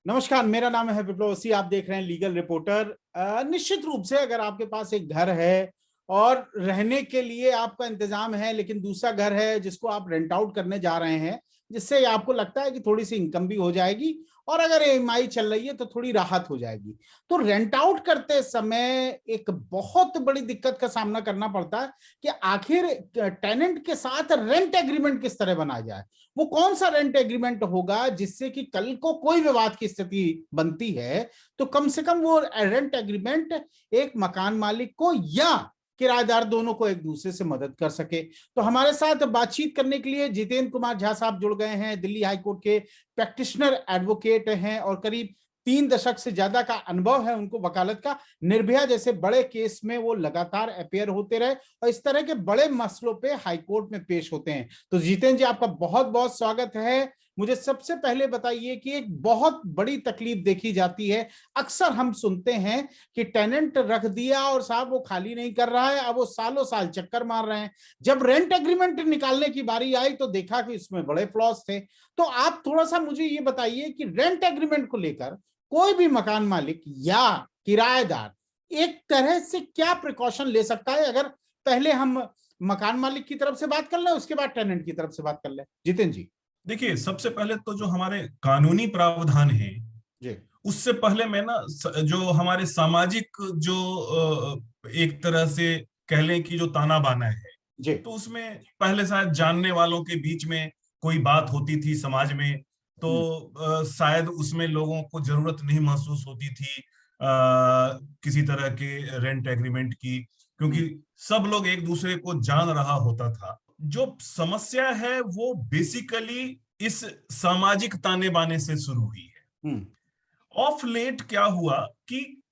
नमस्कार, मेरा नाम है विप्लव अवस्थी। आप देख रहे हैं लीगल रिपोर्टर। निश्चित रूप से अगर आपके पास एक घर है और रहने के लिए आपका इंतजाम है, लेकिन दूसरा घर है जिसको आप रेंट आउट करने जा रहे हैं, जिससे आपको लगता है कि थोड़ी सी इनकम भी हो जाएगी और अगर ईएमआई चल रही है तो थोड़ी राहत हो जाएगी, तो रेंट आउट करते समय एक बहुत बड़ी दिक्कत का सामना करना पड़ता है कि आखिर टेनेंट के साथ रेंट एग्रीमेंट किस तरह बनाया जाए। वो कौन सा रेंट एग्रीमेंट होगा जिससे कि कल को कोई विवाद की स्थिति बनती है तो कम से कम वो रेंट एग्रीमेंट एक मकान मालिक को या किराएदार दोनों को एक दूसरे से मदद कर सके। तो हमारे साथ बातचीत करने के लिए जितेंद्र कुमार झा साहब जुड़ गए हैं। दिल्ली हाईकोर्ट के प्रैक्टिशनर एडवोकेट हैं और करीब 3 दशक से ज्यादा का अनुभव है उनको वकालत का। निर्भया जैसे बड़े केस में वो लगातार अपेयर होते रहे और इस तरह के बड़े मसलों पे हाईकोर्ट में पेश होते हैं। तो जितेंद्र जी, आपका बहुत बहुत स्वागत है। मुझे सबसे पहले बताइए कि एक बहुत बड़ी तकलीफ देखी जाती है, अक्सर हम सुनते हैं कि टेनेंट रख दिया और साहब वो खाली नहीं कर रहा है, अब वो सालों साल चक्कर मार रहे हैं। जब रेंट एग्रीमेंट निकालने की बारी आई तो देखा कि इसमें बड़े फ्लॉज थे। तो आप थोड़ा सा मुझे ये बताइए कि रेंट एग्रीमेंट को लेकर कोई भी मकान मालिक या किराएदार एक तरह से क्या प्रिकॉशन ले सकता है। अगर पहले हम मकान मालिक की तरफ से बात कर लें, उसके बाद टेनेंट की तरफ से बात कर लें। जितेंद्र जी। देखिए, सबसे पहले तो जो हमारे कानूनी प्रावधान है जी। उससे पहले मैं ना जो हमारे सामाजिक जो एक तरह से कह लें कि जो ताना बाना है, जी। तो उसमें पहले शायद जानने वालों के बीच में कोई बात होती थी समाज में, तो शायद उसमें लोगों को जरूरत नहीं महसूस होती थी किसी तरह के रेंट एग्रीमेंट की, क्योंकि सब लोग एक दूसरे को जान रहा होता था। जो समस्या है वो बेसिकली इस सामाजिक ताने बाने से शुरू हुई है। ऑफ लेट क्या हुआ कि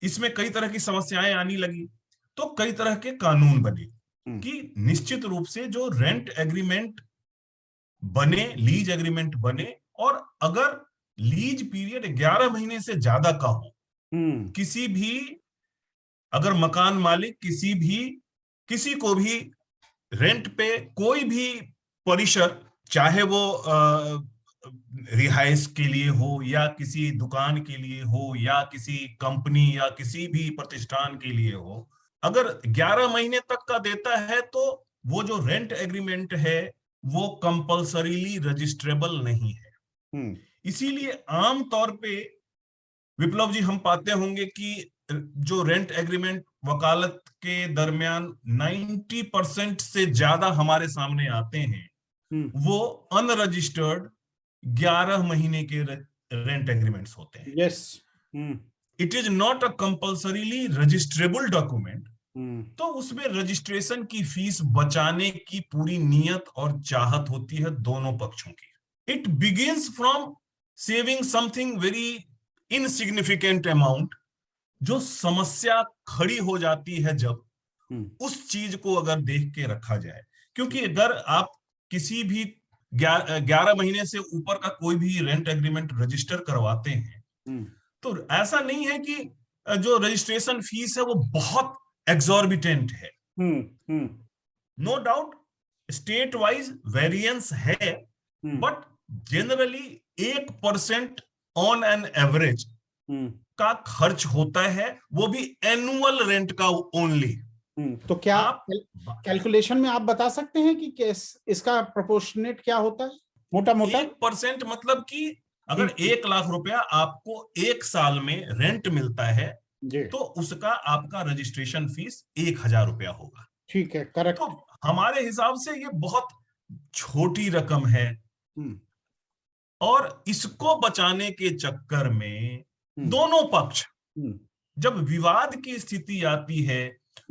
इसमें कई तरह की समस्याएं आनी लगी, तो कई तरह के कानून बने कि निश्चित रूप से जो रेंट एग्रीमेंट बने, लीज एग्रीमेंट बने, और अगर लीज पीरियड 11 महीने से ज्यादा का हो, किसी भी अगर मकान मालिक किसी को भी रेंट पे कोई भी परिसर, चाहे वो रिहाइश के लिए हो या किसी दुकान के लिए हो या किसी कंपनी या किसी भी प्रतिष्ठान के लिए हो, अगर 11 महीने तक का देता है तो वो जो रेंट एग्रीमेंट है वो कंपल्सरीली रजिस्ट्रेबल नहीं है। इसीलिए आम तौर पे विप्लव जी हम पाते होंगे कि जो रेंट एग्रीमेंट वकालत के दरमियान 90% से ज्यादा हमारे सामने आते हैं वो अनरजिस्टर्ड 11 महीने के रेंट एग्रीमेंट्स होते हैं। Yes. It is not a compulsorily registrable document, तो उसमें रजिस्ट्रेशन की फीस बचाने की पूरी नियत और चाहत होती है दोनों पक्षों की। It begins from saving something very insignificant amount. जो समस्या खड़ी हो जाती है जब उस चीज को अगर देख के रखा जाए, क्योंकि अगर आप किसी भी 11 महीने से ऊपर का कोई भी रेंट एग्रीमेंट रजिस्टर करवाते हैं तो ऐसा नहीं है कि जो रजिस्ट्रेशन फीस है वो बहुत एग्जॉर्बिटेंट है। No doubt state wise variance है, but generally 1% on an average का खर्च होता है, वो भी एनुअल रेंट का ओनली। तो क्या आप कैलकुलेशन में आप बता सकते हैं कि इसका प्रोपोर्शनेट क्या होता है मोटा मोटा? 1% मतलब कि अगर 1 लाख रुपया आपको 1 साल में रेंट मिलता है तो उसका आपका रजिस्ट्रेशन फीस 1,000 रुपया होगा। ठीक है, करेक्ट। तो हमारे हिसाब से ये बहुत छोटी रकम है और इसको बचाने के चक्कर में दोनों पक्ष जब विवाद की स्थिति आती है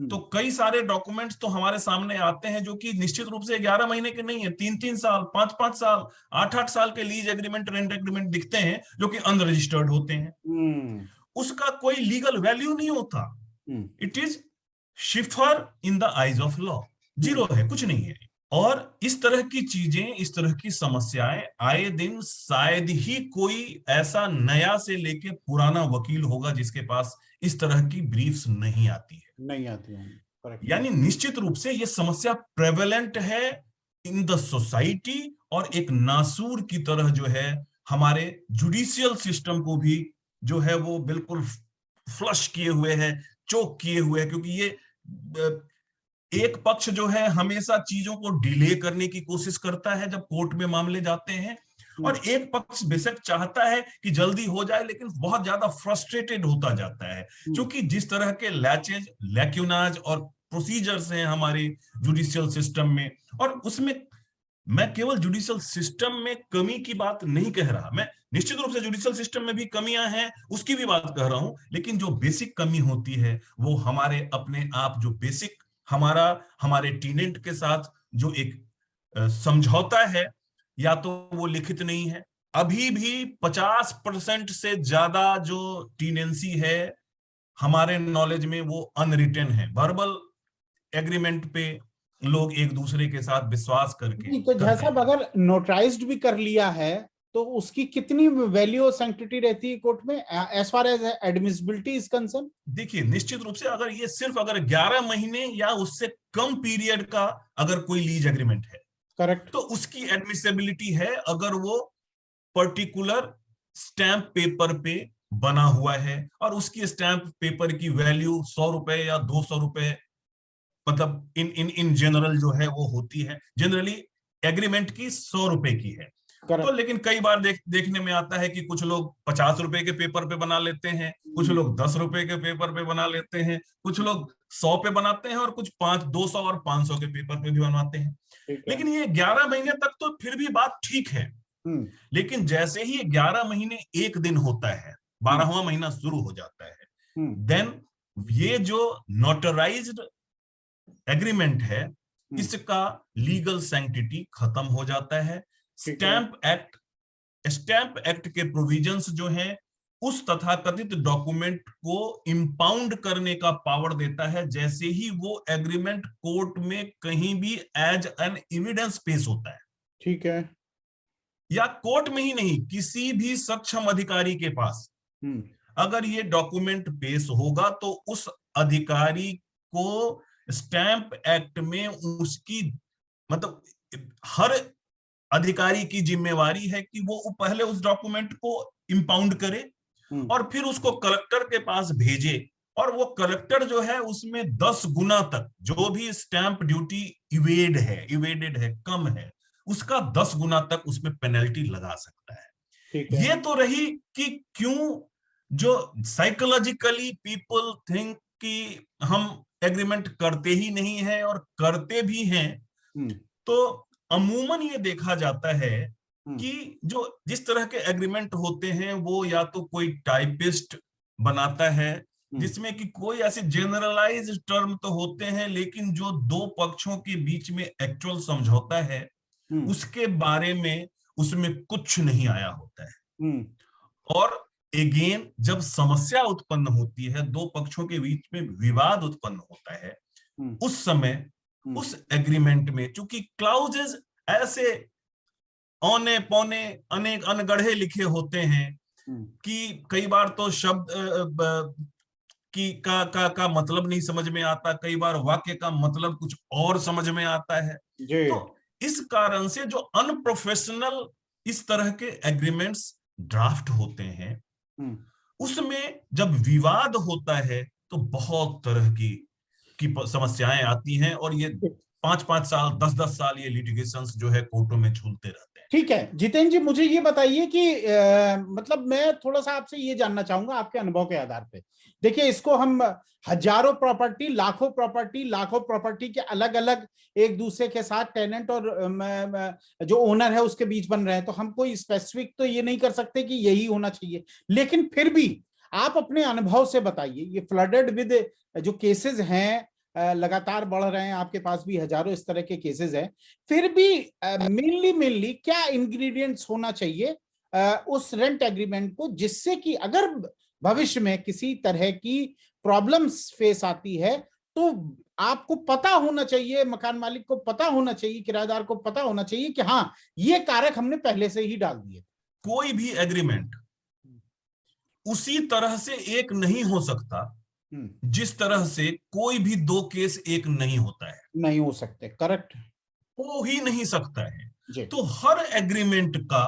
तो कई सारे डॉक्यूमेंट्स तो हमारे सामने आते हैं जो कि निश्चित रूप से 11 महीने के नहीं है, 3-3 साल, 5-5 साल, 8-8 साल के लीज एग्रीमेंट, रेंट एग्रीमेंट दिखते हैं जो कि अनरजिस्टर्ड होते हैं। उसका कोई लीगल वैल्यू नहीं होता। It is cipher in the eyes of law, zero है, कुछ नहीं है। और इस तरह की चीजें, इस तरह की समस्याएं आए दिन शायद ही कोई ऐसा नया से लेके पुराना वकील होगा जिसके पास इस तरह की ब्रीफ्स नहीं आती है। नहीं आती है, यानी निश्चित रूप से ये समस्या प्रेवेलेंट है इन द सोसाइटी, और एक नासूर की तरह जो है हमारे जुडिशियल सिस्टम को भी जो है वो बिल्कुल फ्लश किए हुए है, चोक किए हुए है, क्योंकि ये एक पक्ष जो है हमेशा चीजों को डिले करने की कोशिश करता है जब कोर्ट में मामले जाते हैं, और एक पक्ष बेशक चाहता है कि जल्दी हो जाए, लेकिन बहुत ज्यादा फ्रस्ट्रेटेड होता जाता है, क्योंकि जिस तरह के लैचेज, लैक्यूनाज और प्रोसीजर्स हैं हमारे जुडिशियल सिस्टम में, और उसमें मैं केवल जुडिशियल सिस्टम में कमी की बात नहीं कह रहा, मैं निश्चित रूप से जुडिशियल सिस्टम में भी कमियां हैं उसकी भी बात कह रहा हूं, लेकिन जो बेसिक कमी होती है वो हमारे अपने आप जो बेसिक हमारे टीनेंट के साथ जो एक समझौता है, या तो वो लिखित नहीं है। अभी भी 50% से ज्यादा जो टीनेंसी है हमारे नॉलेज में वो अनरिटन है, वर्बल एग्रीमेंट पे लोग एक दूसरे के साथ विश्वास करके नहीं तो झा करते साहब, हैं। अगर नोटराइज्ड भी कर लिया है तो उसकी कितनी वैल्यू और सैंक्टिटी रहती है कोर्ट में as far as admissibility is concerned? देखिए, निश्चित रूप से अगर ये सिर्फ अगर 11 महीने या उससे कम पीरियड का अगर कोई लीज एग्रीमेंट है, करेक्ट। तो उसकी एडमिसिबिलिटी है अगर वो पर्टिकुलर स्टैंप पेपर पे बना हुआ है, और उसकी स्टैंप पेपर की वैल्यू 100 रुपए या 200 रुपए, मतलब इन जनरल जो है वो होती है, जनरली एग्रीमेंट की 100 रुपए की है। तो करेक्ट। लेकिन कई बार देखने में आता है कि कुछ लोग 50 रुपए के पेपर पे बना लेते हैं, कुछ लोग 10 रुपए के पेपर पे बना लेते हैं, कुछ लोग 100 पे बनाते हैं, और कुछ 200 और 500 के पेपर पे भी बनवाते हैं। ठीक है। लेकिन ये 11 महीने तक तो फिर भी बात ठीक है, हम्म। लेकिन जैसे ही 11 महीने एक दिन होता है, 12वां महीना शुरू हो जाता है, हम्म। देन ये जो नोटराइज्ड एग्रीमेंट है इसका लीगल सैंक्टिटी खत्म हो जाता है। ठीक है। स्टैंप एक्ट के प्रोविजंस जो हैं उस तथाकथित डॉक्यूमेंट को इंपाउंड करने का पावर देता है जैसे ही वो एग्रीमेंट कोर्ट में कहीं भी एज एन एविडेंस पेश होता है, ठीक है। या कोर्ट में ही नहीं, किसी भी सक्षम अधिकारी के पास हम्म। अगर ये डॉक्यूमेंट पेश होगा तो उस अधिकारी को स्टैंप एक्ट में उसकी, मतलब हर अधिकारी की जिम्मेवारी है कि वो पहले उस डॉक्यूमेंट को इंपाउंड करे और फिर उसको कलेक्टर के पास भेजे, और वो कलेक्टर जो है उसमें 10 गुना तक जो भी स्टैंप ड्यूटी इवेडेड है, कम है, उसका 10 गुना तक उसमें पेनल्टी लगा सकता है। ठीक है। ये तो रही कि क्यों जो साइकोलॉजिकली पीपल थिंक कि हम एग्रीमेंट करते ही नहीं है, और करते भी हैं। तो अमूमन ये देखा जाता है कि जो जिस तरह के एग्रीमेंट होते हैं वो या तो कोई टाइपिस्ट बनाता है, जिसमें कि कोई ऐसे जनरलाइज टर्म तो होते हैं, लेकिन जो दो पक्षों के बीच में एक्चुअल समझौता है उसके बारे में उसमें कुछ नहीं आया होता है। और अगेन जब समस्या उत्पन्न होती है, दो पक्षों के बीच में विवाद उत्पन्न होता है, उस समय उस एग्रीमेंट में चूंकि क्लाउजेस ऐसे औने पौने अनेक अनगढ़े लिखे होते हैं कि कई बार तो शब्द की का मतलब नहीं समझ में आता, कई बार वाक्य का मतलब कुछ और समझ में आता है। जी। तो इस कारण से जो अनप्रोफेशनल इस तरह के एग्रीमेंट्स ड्राफ्ट होते हैं, उसमें जब विवाद होता है तो बहुत तरह की समस्याएं आती हैं, और ये 5-5 साल 10-10 साल ये लिटिगेशंस जो है कोर्टों में झूलते रहते हैं। ठीक है जितेंद्र जी, मुझे ये बताइए कि मतलब मैं थोड़ा सा आपसे ये जानना चाहूंगा आपके अनुभव के आधार पे। देखिए, इसको हम हजारों प्रॉपर्टी, लाखों प्रॉपर्टी के अलग अलग एक दूसरे के साथ टेनेंट और जो ओनर है उसके बीच बन रहे हैं, तो हम कोई स्पेसिफिक तो ये नहीं कर सकते कि यही होना चाहिए, लेकिन फिर भी आप अपने अनुभव से बताइए, ये फ्लडेड विद जो केसेस हैं लगातार बढ़ रहे हैं, आपके पास भी हजारों इस तरह के केसेस हैं, फिर भी मेनली क्या इंग्रेडिएंट्स होना चाहिए उस रेंट एग्रीमेंट को, जिससे कि अगर भविष्य में किसी तरह की प्रॉब्लम्स फेस आती है तो आपको पता होना चाहिए, मकान मालिक को पता होना चाहिए, किराएदार को पता होना चाहिए कि हाँ, ये कारक हमने पहले से ही डाल दिए। कोई भी एग्रीमेंट उसी तरह से एक नहीं हो सकता जिस तरह से कोई भी दो केस एक नहीं होता है। नहीं हो सकते, करेक्ट। हो ही नहीं सकता है। जी। तो हर एग्रीमेंट का,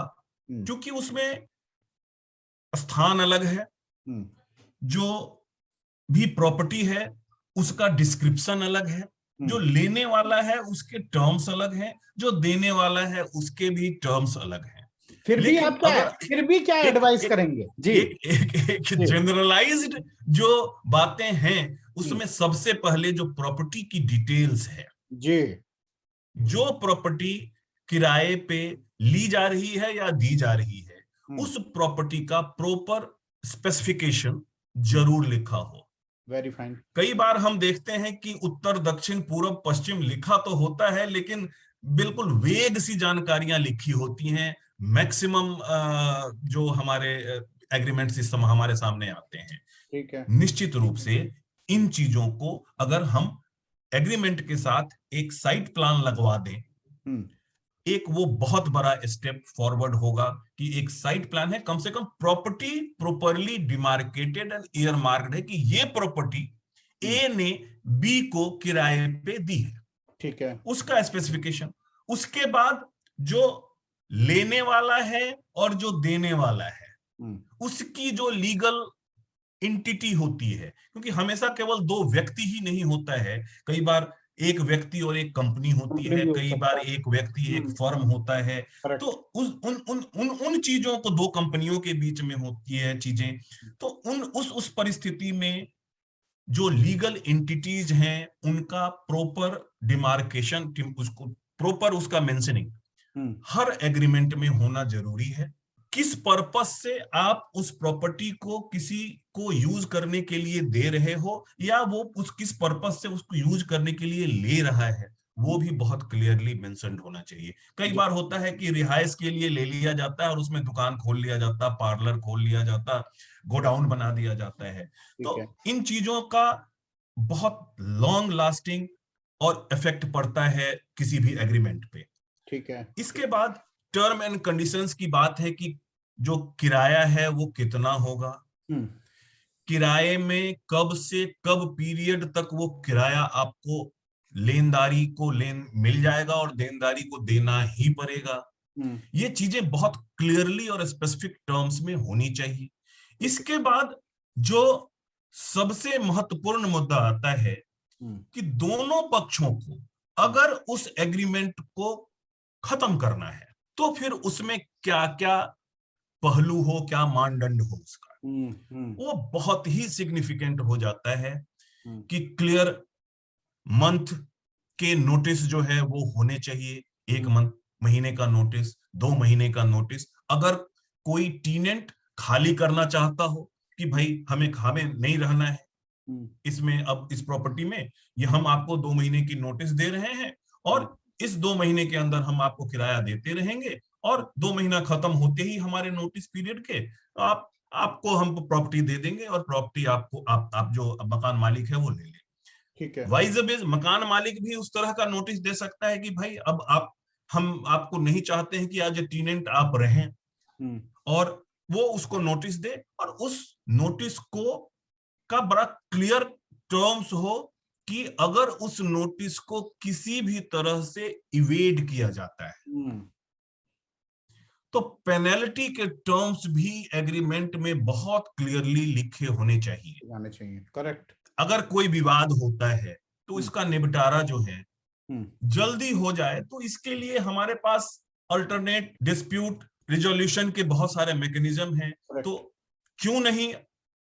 क्योंकि उसमें स्थान अलग है, जो भी प्रॉपर्टी है उसका डिस्क्रिप्शन अलग है, जो लेने वाला है उसके टर्म्स अलग हैं, जो देने वाला है उसके भी टर्म्स अलग हैं। लेकिन अगर फिर भी क्या एडवाइस करेंगे? जी एक जनरलाइज्ड जो बातें हैं उसमें सबसे पहले जो प्रॉपर्टी की डिटेल्स है, जी, जो प्रॉपर्टी किराए पे ली जा रही है या दी जा रही है, उस प्रॉपर्टी का प्रॉपर स्पेसिफिकेशन जरूर लिखा हो। Very fine. कई बार हम देखते हैं कि उत्तर दक्षिण पूर्व पश्चिम लिखा तो होता है, लेकिन बिल्कुल वेग सी जानकारियां लिखी होती हैं। मैक्सिमम जो हमारे एग्रीमेंट सिस्टम हमारे सामने आते हैं। ठीक है। निश्चित रूप से इन चीजों को अगर हम एग्रीमेंट के साथ एक साइट प्लान लगवा दें, एक वो बहुत बड़ा स्टेप फॉरवर्ड होगा कि एक साइट प्लान है, कम से कम property properly demarcated and earmarked है कि ये प्रॉपर्टी ए ने बी को किराए पे दी है। ठीक है। उसका स्पेसिफिकेशन। उसके बाद जो लेने वाला है और जो देने वाला है उसकी जो लीगल एंटिटी होती है, क्योंकि हमेशा केवल दो व्यक्ति ही नहीं होता है, कई बार एक व्यक्ति और एक कंपनी होती है, कई बार एक व्यक्ति एक फर्म होता है। तो उन उन उन उन उन चीजों को, दो कंपनियों के बीच में होती है चीजें, तो उस परिस्थिति में जो लीगल एंटिटीज हैं उनका प्रॉपर डिमार्केशन, उसको प्रॉपर उसका मेंशनिंग हर एग्रीमेंट में होना जरूरी है। किस पर्पस से आप उस प्रॉपर्टी को किसी को यूज करने के लिए दे रहे हो, या वो उस किस पर्पस से उसको यूज करने के लिए ले रहा है, वो भी बहुत क्लियरली मेंशन्ड होना चाहिए। कई बार होता है कि रिहाइश के लिए ले लिया जाता है और उसमें दुकान खोल लिया जाता, पार्लर खोल लिया जाता, गोडाउन बना दिया जाता है। तो इन चीजों का बहुत लॉन्ग लास्टिंग और इफेक्ट पड़ता है किसी भी एग्रीमेंट पे। ठीक है। इसके बाद टर्म एंड कंडीशंस की बात है कि जो किराया है वो कितना होगा, किराए में कब से कब पीरियड तक वो किराया आपको लेनदारी को मिल जाएगा और देनदारी को देना ही पड़ेगा। ये चीजें बहुत क्लियरली और स्पेसिफिक टर्म्स में होनी चाहिए। इसके बाद जो सबसे महत्वपूर्ण मुद्दा आता है कि दोनों पक्षों को अगर उस एग्रीमेंट को खत्म करना है तो फिर उसमें क्या क्या पहलू हो, क्या मानदंड हो उसका, वो बहुत ही सिग्निफिकेंट हो जाता है कि क्लियर मंथ के नोटिस जो है वो होने चाहिए। एक महीने का नोटिस, 2 महीने का नोटिस। अगर कोई टीनेंट खाली करना चाहता हो कि भाई हमें नहीं रहना है इसमें, अब इस प्रॉपर्टी में, ये हम आपको 2 महीने की नोटिस दे रहे हैं और इस 2 महीने के अंदर हम आपको किराया देते रहेंगे, और 2 महीना खत्म होते ही हमारे नोटिस पीरियड के आपको हम प्रॉपर्टी दे देंगे और प्रॉपर्टी आपको आप जो मकान मालिक है वो ले ले। ठीक है। वाइज मकान मालिक भी उस तरह का नोटिस दे सकता है कि भाई अब हम आपको नहीं चाहते हैं कि आज टीनेंट आप रहें, और वो उसको नोटिस दे और उस नोटिस को का बड़ा क्लियर टर्म्स हो कि अगर उस नोटिस को किसी भी तरह से इवेड किया जाता है तो पेनल्टी के टर्म्स भी एग्रीमेंट में बहुत क्लियरली लिखे होने चाहिए। करेक्ट। अगर कोई विवाद होता है तो इसका निपटारा जो है जल्दी हो जाए, तो इसके लिए हमारे पास अल्टरनेट डिस्प्यूट रिजोल्यूशन के बहुत सारे मैकेनिज्म हैं। तो क्यों नहीं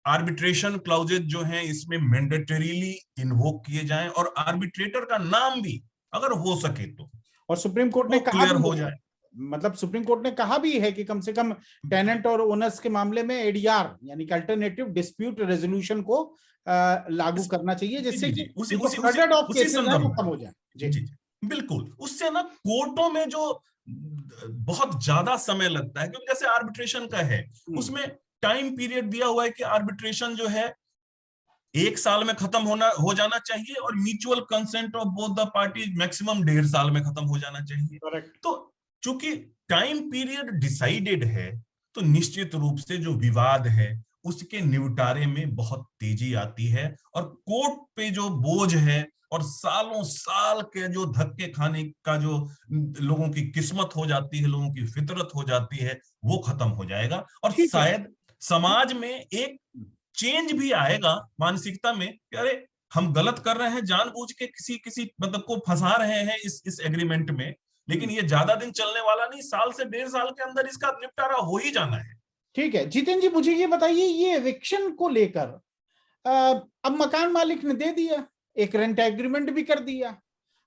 आर्बिट्रेशन क्लाउजेज जो हैं इसमें मैंडेटरीली इन्वोक किए जाएं, और आर्बिट्रेटर का नाम भी अगर हो सके तो, और सुप्रीम कोर्ट ने कहा क्लियर हो जाए। मतलब सुप्रीम कोर्ट ने कहा भी है कि कम से कम टेनेंट और ओनर्स के मामले में एडीआर यानी कि अल्टरनेटिव डिस्प्यूट रेजोल्यूशन को लागू करना चाहिए, जिससे कि फ्लडेड ऑफ केसेस हैं वो कम हो जाए। जी बिल्कुल। उससे ना कोर्टों में जो बहुत ज्यादा समय लगता है, क्योंकि जैसे आर्बिट्रेशन का है उसमें टाइम पीरियड दिया हुआ है कि आर्बिट्रेशन जो है 1 साल में खत्म हो जाना चाहिए, और mutual consent of both the party maximum 1.5 साल में खत्म हो जाना चाहिए। करेक्ट। तो चूंकि टाइम पीरियड डिसाइडेड है तो निश्चित रूप से जो विवाद है उसके निपटारे में बहुत तेजी आती है, और कोर्ट पे जो बोझ है और सालों साल के जो धक्के खाने का जो लोगों की किस्मत हो जाती है, लोगों की फितरत हो जाती है, वो खत्म हो जाएगा। और ठीक है। शायद समाज में एक चेंज भी आएगा मानसिकता में कि अरे हम गलत कर रहे हैं, जानबूझ के किसी किसी मतलब को फंसा रहे हैं इस एग्रीमेंट में, लेकिन ये ज्यादा दिन चलने वाला नहीं, साल से 1.5 साल के अंदर इसका निपटारा हो ही जाना है। ठीक है जितेंद्र जी, मुझे ये बताइए, ये एविक्शन को लेकर अब मकान मालिक ने दे दिया, एक रेंट एग्रीमेंट भी कर दिया,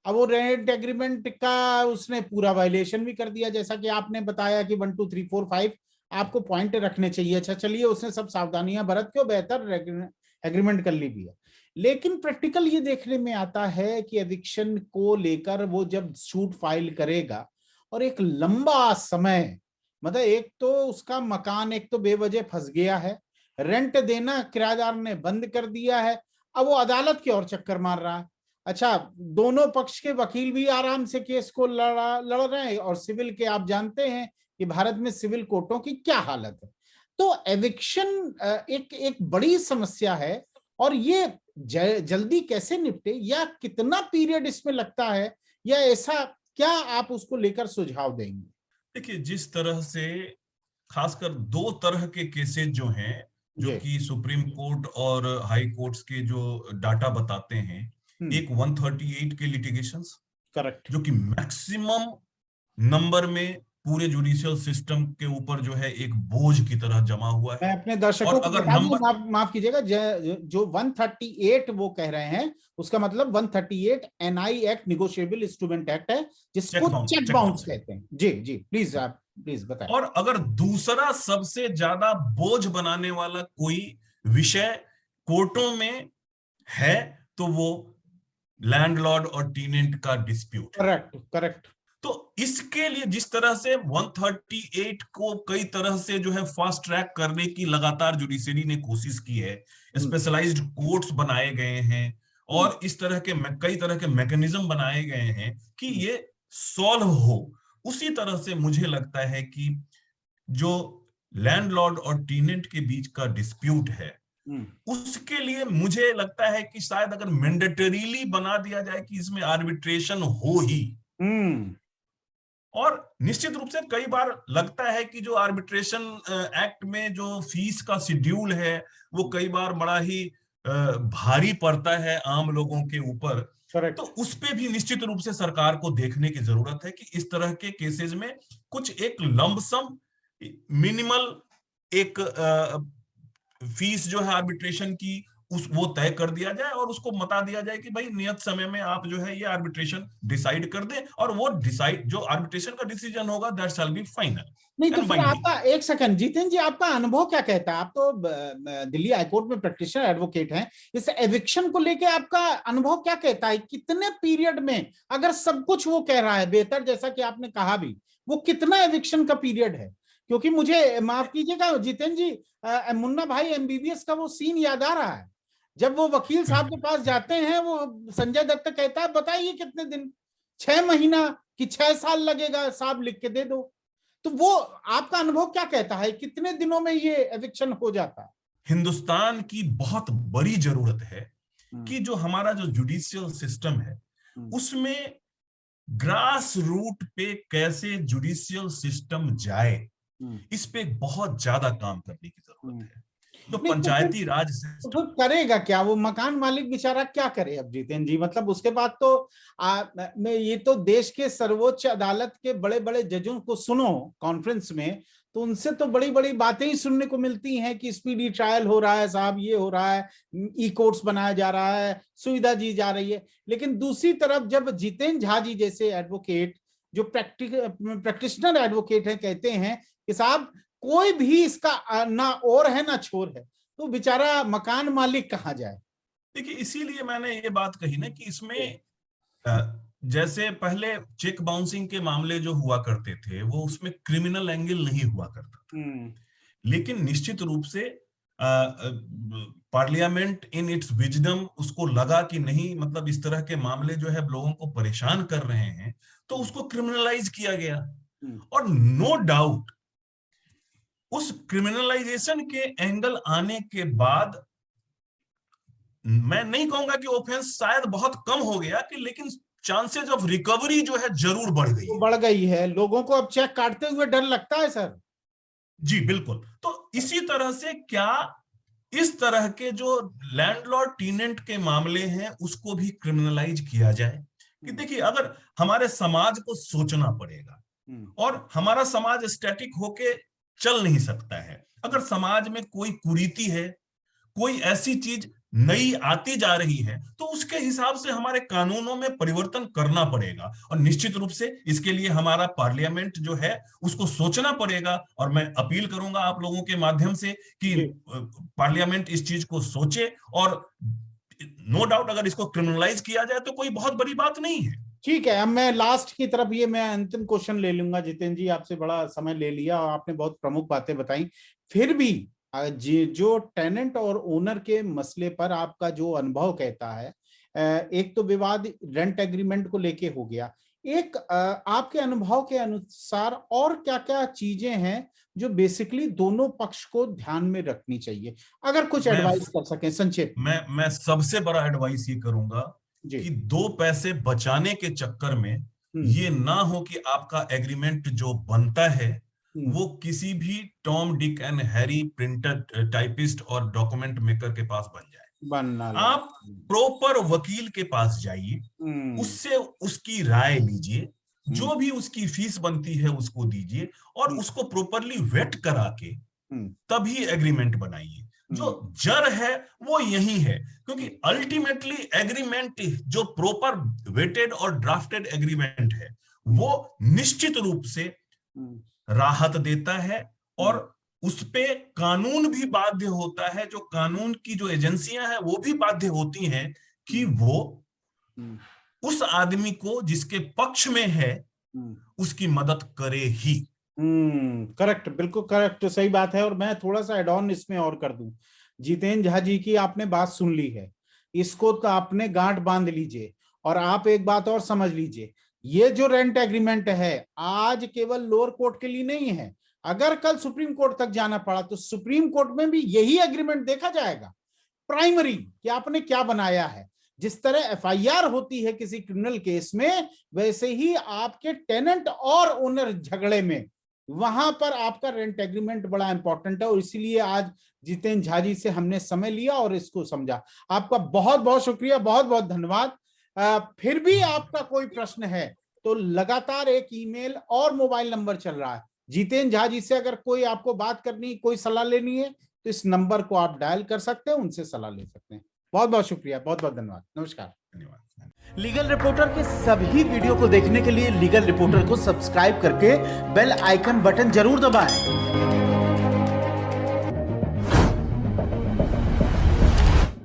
अब वो रेंट एग्रीमेंट का उसने पूरा वायलेशन भी कर दिया, जैसा कि आपने बताया कि 1 2 3 4 5 आपको पॉइंट रखने चाहिए। अच्छा चलिए, उसने सब सावधानियां बरत के बेहतर एग्रीमेंट कर ली भी है, लेकिन प्रैक्टिकल ये देखने में आता है कि एविक्शन को लेकर वो जब सूट फाइल करेगा और एक लंबा समय, मतलब एक तो उसका मकान एक तो बेवजह फंस गया है, रेंट देना किराएदार ने बंद कर दिया है, अब वो अदालत की ओर चक्कर मार रहा है। अच्छा, दोनों पक्ष के वकील भी आराम से केस को लड़ रहे हैं, और सिविल के आप जानते हैं कि भारत में सिविल कोर्टों की क्या हालत है। तो एविक्शन एक एक बड़ी समस्या है, और ये जल्दी कैसे निपटे, या कितना पीरियड इसमें लगता है, या ऐसा क्या आप उसको लेकर सुझाव देंगे? देखिए, जिस तरह से खासकर 2 तरह के केसेस जो हैं, जो कि सुप्रीम कोर्ट और हाई कोर्ट्स के जो डाटा बताते हैं, एक 138 के लिटिगेशंस, करेक्ट, जो कि मैक्सिमम नंबर में पूरे जुडिशियल सिस्टम के ऊपर जो है एक बोझ की तरह जमा हुआ मैं है। अपने दर्शकों और को अगर बता दूं, नंबर, माफ कीजिएगा, जो 138 वो कह रहे हैं, उसका मतलब 138 NI act, negotiable instrument act है, जिसको चेक बाउंस कहते हैं। जी जी, प्लीज आप प्लीज बताएं। और अगर दूसरा सबसे ज्यादा बोझ बनाने वाला कोई विषय कोर्टों में है, तो वो लैंडलॉर्ड और टीनेंट का डिस्प्यूट है। Correct correct. तो इसके लिए जिस तरह से 138 को कई तरह से जो है फास्ट ट्रैक करने की लगातार जुडिशरी ने कोशिश की है, स्पेशलाइज्ड कोर्ट्स बनाए गए हैं, और इस तरह के कई तरह के मैकेनिज्म बनाए गए हैं कि ये सॉल्व हो, उसी तरह से मुझे लगता है कि जो लैंडलॉर्ड और टीनेंट के बीच का डिस्प्यूट है, उसके लिए मुझे लगता है कि शायद अगर मैंडेटरीली बना दिया जाए कि इसमें आर्बिट्रेशन हो ही। और निश्चित रूप से कई बार लगता है कि जो आर्बिट्रेशन एक्ट में जो फीस का शेड्यूल है, वो कई बार बड़ा ही भारी पड़ता है आम लोगों के ऊपर। तो उस पे भी निश्चित रूप से सरकार को देखने की जरूरत है कि इस तरह के केसेस में कुछ एक लंबसम मिनिमल एक फीस जो है आर्बिट्रेशन की, वो तय कर दिया जाए, और उसको बता दिया जाए कि भाई नियत समय में आप जो है ये आर्बिट्रेशन डिसाइड कर दें, और वो डिसाइड जो आर्बिट्रेशन का डिसीजन होगा दैट शैल बी फाइनल। नहीं तो फिर आपका, एक सेकंड जितेंद्र जी, आपका अनुभव क्या कहता है? आप तो दिल्ली हाईकोर्ट में प्रैक्टिशनर एडवोकेट हैं, इस एविक्शन को लेके आपका अनुभव क्या कहता है? कितने पीरियड में, अगर सब कुछ वो कह रहा है बेहतर, जैसा कि आपने कहा भी, वो कितना एविक्शन का पीरियड है? क्योंकि मुझे माफ कीजिएगा जितेंद्र जी, मुन्ना भाई एमबीबीएस का वो सीन याद आ रहा है, जब वो वकील साहब के पास जाते हैं, वो संजय दत्त कहता है बताइए कितने दिन, 6 महीना कि 6 साल लगेगा, साहब लिख के दे दो। तो वो आपका अनुभव क्या कहता है, कितने दिनों में ये एविक्शन हो जाता है? हिंदुस्तान की बहुत बड़ी जरूरत है कि जो हमारा जो जुडिशियल सिस्टम है, उसमें ग्रास रूट पे कैसे जुडिशियल सिस्टम जाए, इस पे बहुत ज्यादा काम करने की जरूरत है। तो पंचायती राज सिस्टम तो करेगा क्या वो मकान मालिक बेचारा, क्या करे अब जितेंद्र जी? मतलब उसके बाद तो मैं ये तो देश के सर्वोच्च अदालत के बड़े बड़े जजों को सुनो कॉन्फ्रेंस में, तो उनसे तो बड़ी बड़ी बातें ही सुनने को मिलती हैं कि स्पीडी ट्रायल हो रहा है साहब, ये हो रहा है, ई कोर्ट्स बनाया जा रहा है, सुविधा दी जा रही है। लेकिन दूसरी तरफ जब जितेंद्र झा जी जैसे एडवोकेट, जो प्रैक्टिशनर एडवोकेट है, कहते हैं कि साहब कोई भी इसका ना और है ना छोर है, तो बेचारा मकान मालिक कहाँ जाए? देखिए, इसीलिए मैंने ये बात कही ना कि इसमें जैसे पहले चेक बाउंसिंग के मामले जो हुआ करते थे, वो उसमें क्रिमिनल एंगल नहीं हुआ करता था, लेकिन निश्चित रूप से पार्लियामेंट इन इट्स विजडम उसको लगा कि नहीं, मतलब इस तरह के मामले जो है लोगों को परेशान कर रहे हैं, तो उसको क्रिमिनलाइज किया गया। और नो डाउट उस क्रिमिनलाइजेशन के एंगल आने के बाद मैं नहीं कहूंगा कि ऑफेंस शायद बहुत कम हो गया कि, लेकिन चांसेस ऑफ रिकवरी जो है जरूर बढ़ गई है। बढ़ गई है। लोगों को अब चेक काटते हुए डर लगता है सर। जी बिल्कुल। तो इसी तरह से क्या इस तरह के जो लैंडलॉर्ड टीनेंट के मामले हैं उसको भी क्रिमिनलाइज किया जाए? कि देखिए, अगर हमारे समाज को सोचना पड़ेगा, और हमारा समाज स्टैटिक होके चल नहीं सकता है। अगर समाज में कोई कुरीति है, कोई ऐसी चीज नई आती जा रही है, तो उसके हिसाब से हमारे कानूनों में परिवर्तन करना पड़ेगा। और निश्चित रूप से इसके लिए हमारा पार्लियामेंट जो है उसको सोचना पड़ेगा। और मैं अपील करूंगा आप लोगों के माध्यम से कि पार्लियामेंट इस चीज को सोचे, और नो डाउट अगर इसको क्रिमिनलाइज किया जाए तो कोई बहुत बड़ी बात नहीं है। ठीक है, अब मैं लास्ट की तरफ, ये मैं अंतिम क्वेश्चन ले लूंगा। जितेंद्र जी, आपसे बड़ा समय ले लिया और आपने बहुत प्रमुख बातें बताई। फिर भी जो टेनेंट और ओनर के मसले पर आपका जो अनुभव कहता है, एक तो विवाद रेंट एग्रीमेंट को लेके हो गया, एक आपके अनुभव के अनुसार और क्या क्या चीजें हैं जो बेसिकली दोनों पक्ष को ध्यान में रखनी चाहिए, अगर कुछ एडवाइस कर सकें संक्षेप। मैं सबसे बड़ा एडवाइस ये करूंगा कि 2 पैसे बचाने के चक्कर में ये ना हो कि आपका एग्रीमेंट जो बनता है वो किसी भी Tom Dick and Harry printer typist और डॉक्यूमेंट मेकर के पास बन जाए। आप प्रॉपर वकील के पास जाइए, उससे उसकी राय लीजिए, जो भी उसकी फीस बनती है उसको दीजिए, और उसको प्रॉपरली वेट करा के तभी एग्रीमेंट बनाइए। जो जड़ है वो यही है, क्योंकि अल्टीमेटली एग्रीमेंट जो प्रॉपर वेटेड और ड्राफ्टेड एग्रीमेंट है वो निश्चित रूप से राहत देता है, और उस पे कानून भी बाध्य होता है। जो कानून की जो एजेंसियां हैं वो भी बाध्य होती हैं कि वो उस आदमी को जिसके पक्ष में है उसकी मदद करे ही। करेक्ट, बिल्कुल करेक्ट, सही बात है। और मैं थोड़ा सा एड ऑन इसमें और कर दूं, जितेंद्र झा जी की आपने बात सुन ली है, इसको तो आपने गांठ बांध लीजिए। और आप एक बात और समझ लीजिए, ये जो रेंट एग्रीमेंट है आज केवल लोअर कोर्ट के लिए नहीं है। अगर कल सुप्रीम कोर्ट तक जाना पड़ा तो सुप्रीम कोर्ट में भी यही एग्रीमेंट देखा जाएगा, प्राइमरी, कि आपने क्या बनाया है। जिस तरह एफआईआर होती है किसी क्रिमिनल केस में, वैसे ही आपके टेनेंट और ओनर झगड़े में वहां पर आपका रेंट एग्रीमेंट बड़ा इंपॉर्टेंट है। और इसीलिए आज जितेंद्र झा जी से हमने समय लिया और इसको समझा। आपका बहुत बहुत शुक्रिया, बहुत बहुत धन्यवाद। फिर भी आपका कोई प्रश्न है तो लगातार एक ईमेल और मोबाइल नंबर चल रहा है। जितेंद्र झा जी से अगर कोई आपको बात करनी, कोई सलाह लेनी है तो इस नंबर को आप डायल कर सकते हैं, उनसे सलाह ले सकते हैं। बहुत बहुत शुक्रिया, बहुत बहुत धन्यवाद, नमस्कार। धन्यवाद। लीगल रिपोर्टर के सभी वीडियो को देखने के लिए लीगल रिपोर्टर को सब्सक्राइब करके बेल आइकन बटन जरूर दबाएं।